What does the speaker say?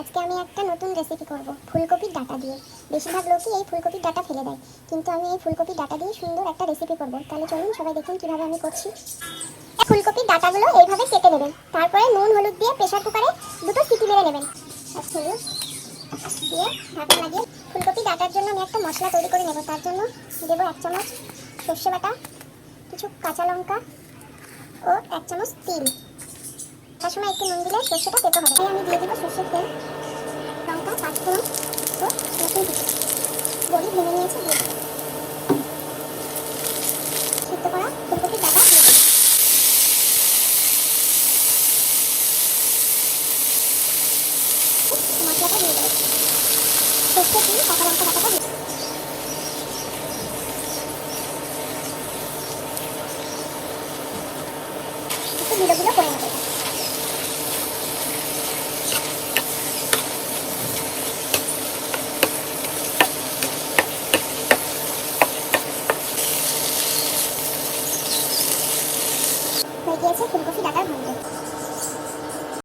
আজকে আমি একটা নতুন রেসিপি করব ফুলকপির ডাঁটা দিয়ে। বেশিরভাগ লোকই এই ফুলকপির ডাঁটা ফেলে দেয়, কিন্তু আমি এই ফুলকপির ডাঁটা দিয়ে সুন্দর একটা রেসিপি করব। তাহলে চলুন সবাই দেখুন কিভাবে আমি করছি। ফুলকপির ডাঁটাগুলো এইভাবে কেটে নেবেন, তারপরে নুন হলুদ দিয়ে প্রেসার কুকারে দুটো সিটি মেরে নেবেন। দিয়ে ঢাকনা লাগিয়ে ফুলকপি ডাঁটার জন্য আমি একটা মশলা তৈরি করে নেব। তার জন্য দেবো 1 চামচ সর্ষে বাটা, কিছু কাঁচা লঙ্কা ও 1 চামচ তিল। তার সময় একটু নুন দিলে সর্ষেটা তেতো হবে। তাই আমি দিয়ে দেবো সর্ষের তেল, লঙ্কা, পাঁচফোড়ন ও রসুন বড়ি ভেঙে নিয়েছি দিয়ে দেবো। সিদ্ধ করা ফুলকপির ডাঁটা দিয়ে দেবো। মশলাটা দিয়ে দেবো। সর্ষে তিল কাঁচা লঙ্কা বাটাটা দিয়ে একটু গুঁড়ো গুঁড়ো করে নেবো। হয়ে গিয়েছে ফুলকপি ডাঁটার ঘন্ট।